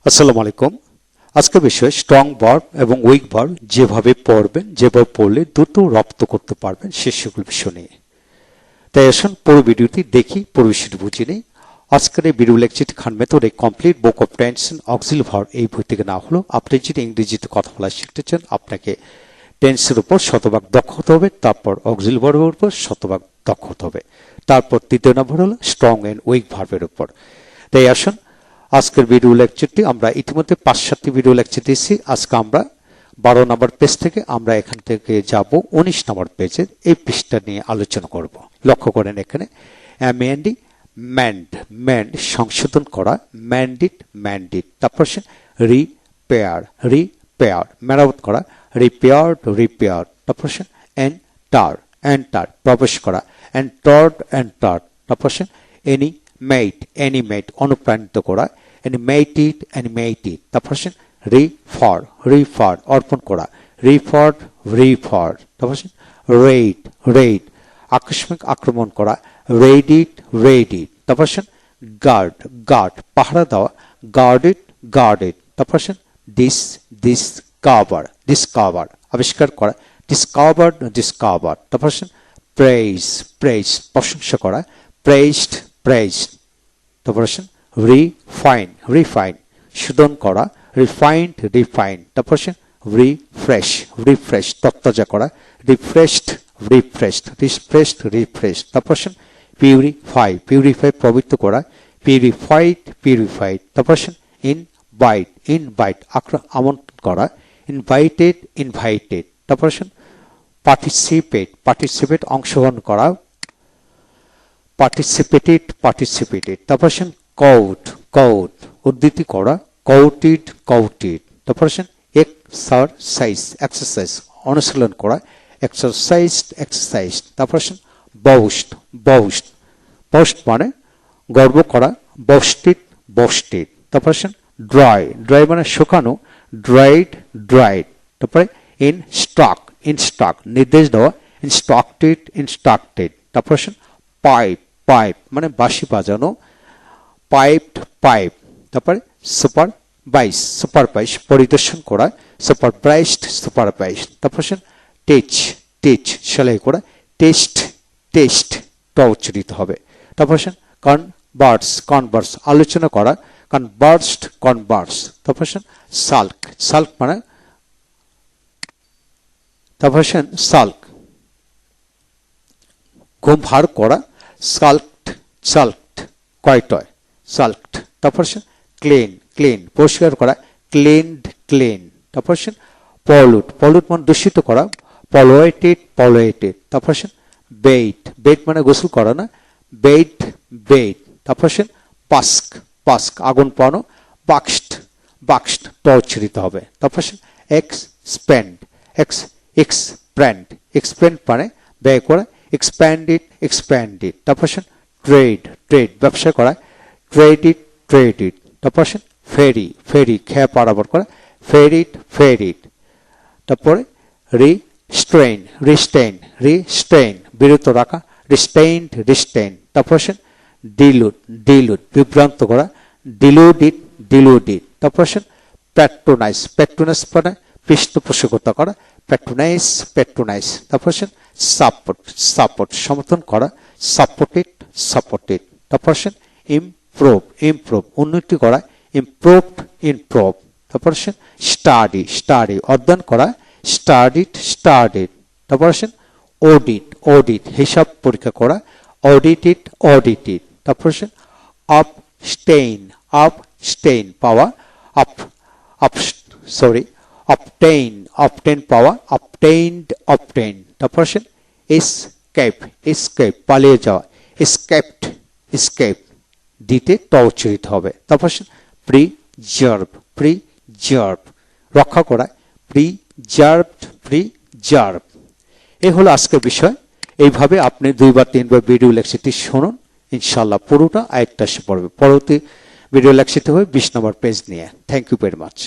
আসসালামু আলাইকুম। আজকের বিষয় স্ট্রং ভার্ব এবং উইক ভার্ব যেভাবে পড়বেন, যেভাবে পড়লে দ্রুত রপ্ত করতে পারবেন সে সকল বিষয় নিয়ে। তাই আসুন পুরো ভিডিওটি দেখি, পুরো বিষয়টি বুঝে নিই। আজকের এই ভিডিও লেকচারটি খান মেথডে complete book of tense and auxiliary verb এই বই থেকে না হলো আপনি যদি ইংরেজিতে কথা বলা শিখতে চান, আপনাকে টেন্সের উপর শতভাগ দক্ষ হতে হবে, তারপর অক্সিলারি ভার্বের উপর শতভাগ দক্ষ হতে হবে, তারপর তৃতীয় নম্বর হলো স্ট্রং এন্ড উইক ভার্বের উপর। তাই আসুন আজকের ভিডিও লেকচারটি আমরা ইতিমধ্যে 5-7টি ভিডিও লেকচার দিয়েছি। আজকে আমরা 12 নম্বর পেজ থেকে আমরা এখান থেকে যাব 19 নম্বর পেজে, এই পৃষ্ঠা নিয়ে আলোচনা করব। লক্ষ্য করেন এখানে এমএনডি ম্যান্ড সংশোধন করা, ম্যান্ডিট তারপর রিপেয়ার মেরামত করা, রিপেয়ার তারপর এন্টার প্রবেশ করা, এন্টার্ড তারপর অ্যানিমেট অনুপ্রাণিত করা, অ্যানিমেটেড তারপর রিফার অর্পণ করা, রিফার তারপর রেড আকস্মিক আক্রমণ করা, রেডিড তারপর গার্ড পাহারা দেওয়া, গার্ডেড তারপর ডিসকভার আবিষ্কার করা, ডিসকভার তারপর প্রেজ প্রশংসা করা, প্রেজড তারপর রিফাইন শোধন করা, রিফাইন্ড তারপর রিফ্রেশ তত্তাজা করা, রিফ্রেশড তারপর পিউরিফাই পবিত্র করা, পিউরিফাইড তারপর ইনভাইট আমন্ত্রণ করা, ইনভাইটেড তারপর পার্টিসিপেট অংশগ্রহণ করা, পার্টিসিপেটেড তারপর কাউট উদ্ধৃতি করা, কাউটেড তারপর এক্সারসাইজ অনুশীলন করা, এক্সারসাইজ তারপর বস্ট মানে গর্ব করা, বস্টেড তারপর ড্রাই মানে শুকানো, ড্রাইড তারপরে ইনস্ট্রাক্ট নির্দেশ দেওয়া, ইনস্ট্রাক্টেড তারপর পাইপ মানে বাঁশি বাজানো, পাইপ তারপরে সুপারভাইজ পরিদর্শন করা, সুপারভাইজড তারপর টিচ সেলাই করা, টেস্ট ট উচ্চারিত হবে, তারপর কনভার্স আলোচনা করা, কনভার্স তারপর সাল্ক মানে তারপর ঘুম ভার করা, সাল্কড কয়টয় তারপর ক্লিন পরিষ্কার করা, ক্লিন তারপর পলিউট মানে দূষিত করা, পলুয়েটেড তারপর বেট মানে গোসল করা না, বেট তারপর পাস্ক আগুন পানো, বাক্সড ট উচ্চারিত হবে, তারপর এক্সপ্যান্ড মানে ব্যয় করা, এক্সপ্যান্ডেড তারপর ট্রেড ব্যবসা করা, ট্রেডিড তারপর ফেরি খেয়া পারাবার করা, ফেরিড তারপরে রিস্ট্রেইন বিরত রাখা, রিস্টেইন তারপর ডিলুট বিভ্রান্ত করা, ডিলুডিড তারপর প্যাট্রোনাইজ মানে পৃষ্ঠপোষকতা করা, প্যাট্রোনাইজ তারপর সাপোর্ট সমর্থন করা, সাপোর্টেড তারপর ইমপ্রুভ উন্নতি করা, ইমপ্রুভ তারপর স্টাডি অধ্যয়ন করা, স্টাডিড তারপর অডিট হিসাব পরীক্ষা করা, অডিটেড তারপর আপস্টেইন পাওয়া, অবটেইন পাওয়া, অবটেইন তারপর এসকেপ পালিয়ে যাওয়া, এসকেপ দিতে ট উচ্চারিত হবে, তারপর প্রিজার্ভ রক্ষা করা, প্রিজার্ভ এই হলো আজকের বিষয়। এইভাবে আপনি 2-3 ভিডিও লেকচারটি শুনুন, ইনশাআল্লাহ পুরোটা আয়ত্তে এসে পড়বে। পরবর্তী ভিডিও লেকচারটি হবে 20 নম্বর পেজ নিয়ে। Thank you very much.